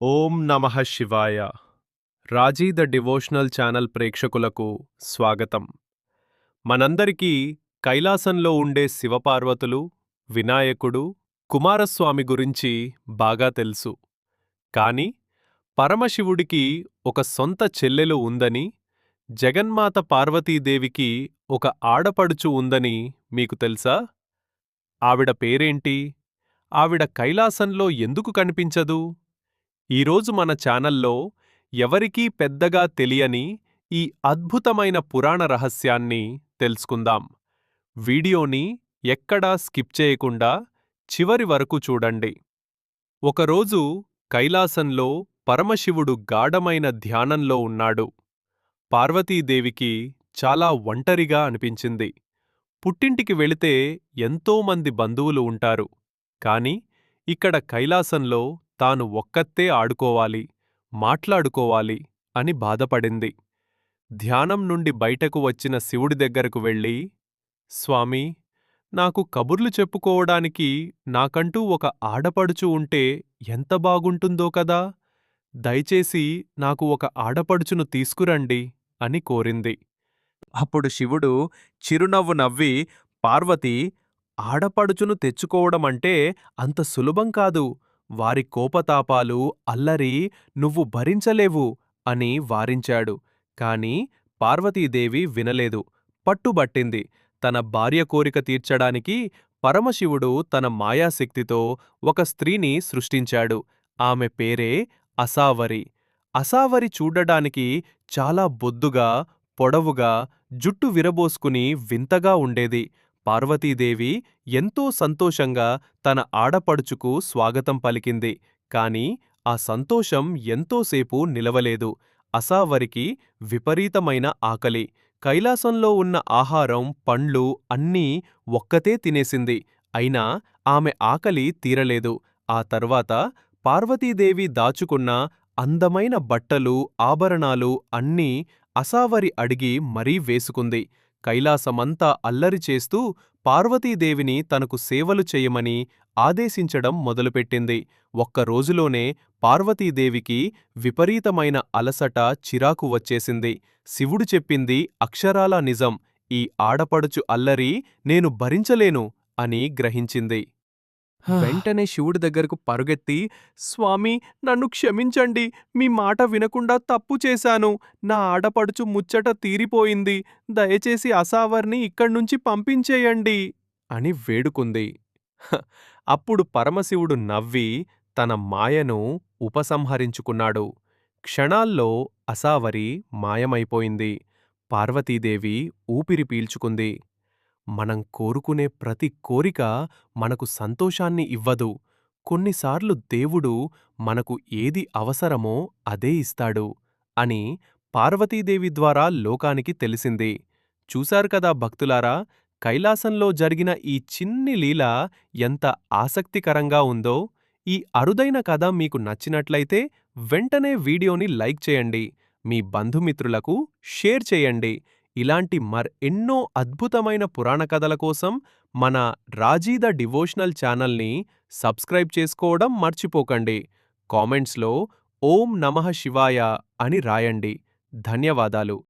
ఓం నమః శివాయ. రాజీ the devotional channel ప్రేక్షకులకు స్వాగతం. మనందరికీ కైలాసంలో ఉండే శివపార్వతులు, వినాయకుడు, కుమారస్వామి గురించి బాగా తెలుసు. కాని పరమశివుడికి ఒక సొంత చెల్లెలు ఉందని, జగన్మాత పార్వతీదేవికి ఒక ఆడపడుచు ఉందని మీకు తెలుసా? ఆవిడ పేరేంటి? ఆవిడ కైలాసంలో ఎందుకు కనిపించదు? ఈరోజు మన ఛానల్లో ఎవరికీ పెద్దగా తెలియని ఈ అద్భుతమైన పురాణ రహస్యాన్ని తెలుసుకుందాం. వీడియోని ఎక్కడా స్కిప్ చేయకుండా చివరి వరకు చూడండి. ఒకరోజు కైలాసంలో పరమశివుడు గాఢమైన ధ్యానంలో ఉన్నాడు. పార్వతీదేవికి చాలా ఒంటరిగా అనిపించింది. పుట్టింటికి వెళితే ఎంతోమంది బంధువులు ఉంటారు. కాని ఇక్కడ కైలాసంలో తాను ఒక్కతే ఆడుకోవాలి, మాట్లాడుకోవాలి అని బాధపడింది. ధ్యానం నుండి బయటకు వచ్చిన శివుడి దగ్గరకు వెళ్ళి, స్వామీ, నాకు కబుర్లు చెప్పుకోవడానికి నాకంటూ ఒక ఆడపడుచు ఉంటే ఎంత బాగుంటుందో కదా! దయచేసి నాకు ఒక ఆడపడుచును తీసుకురండి అని కోరింది. అప్పుడు శివుడు చిరునవ్వు నవ్వి, పార్వతీ, ఆడపడుచును తెచ్చుకోవడమంటే అంత సులభం కాదు. వారి కోపతాపాలు, అల్లరి నువ్వు భరించలేవు అని వారించాడు. కాని పార్వతీదేవి వినలేదు. పట్టుబట్టింది. తన భార్య కోరిక తీర్చడానికి పరమశివుడు తన మాయాశక్తితో ఒక స్త్రీని సృష్టించాడు. ఆమె పేరే అసావరి. అసావరి చూడడానికి చాలా బొద్దుగా, పొడవుగా, జుట్టు విరబోసుకుని వింతగా ఉండేది. పార్వతీదేవి ఎంతో సంతోషంగా తన ఆడపడుచుకు స్వాగతం పలికింది. కాని ఆ సంతోషం ఎంతోసేపు నిలవలేదు. అసావరికి విపరీతమైన ఆకలి. కైలాసంలో ఉన్న ఆహారం, పండ్లు అన్నీ ఒక్కతే తినేసింది. అయినా ఆమె ఆకలి తీరలేదు. ఆ తర్వాత పార్వతీదేవి దాచుకున్న అందమైన బట్టలు, ఆభరణాలు అన్నీ అసావరి అడిగి మరీ వేసుకుంది. కైలాసమంతా అల్లరి చేస్తూ పార్వతీదేవిని తనకు సేవలు చెయ్యమని ఆదేశించడం మొదలుపెట్టింది. ఒక్కరోజులోనే పార్వతీదేవికి విపరీతమైన అలసట, చిరాకు వచ్చేసింది. శివుడు చెప్పింది అక్షరాలా నిజం. ఈ ఆడపడుచు అల్లరి నేను భరించలేను అని గ్రహించింది. వెంటనే శివుడి దగ్గరకు పరుగెత్తి, స్వామీ, నన్ను క్షమించండి. మీ మాట వినకుండా తప్పు చేశాను. నా ఆడపడుచు ముచ్చట తీరిపోయింది. దయచేసి అసావర్ని ఇక్కడ్నుంచి పంపించేయండి అని వేడుకుంది. అప్పుడు పరమశివుడు నవ్వి తన మాయను ఉపసంహరించుకున్నాడు. క్షణాల్లో అసావరి మాయమైపోయింది. పార్వతీదేవి ఊపిరి పీల్చుకుంది. మనం కోరుకునే ప్రతి కోరిక మనకు సంతోషాన్ని ఇవ్వదు. కొన్నిసార్లు దేవుడు మనకు ఏది అవసరమో అదే ఇస్తాడు అని పార్వతీదేవి ద్వారా లోకానికి తెలిసింది. చూశారు కదా భక్తులారా, కైలాసంలో జరిగిన ఈ చిన్ని లీల ఎంత ఆసక్తికరంగా ఉందో. ఈ అరుదైన కథ మీకు నచ్చినట్లయితే వెంటనే వీడియోని లైక్ చేయండి. మీ బంధుమిత్రులకు షేర్ చేయండి. ఇలాంటి మరెన్నో అద్భుతమైన పురాణ కథల కోసం మన రాజీ ద డివోషనల్ ఛానల్ని సబ్స్క్రైబ్ చేసుకోవడం మర్చిపోకండి. కామెంట్స్లో ఓం నమః శివాయ అని రాయండి. ధన్యవాదాలు.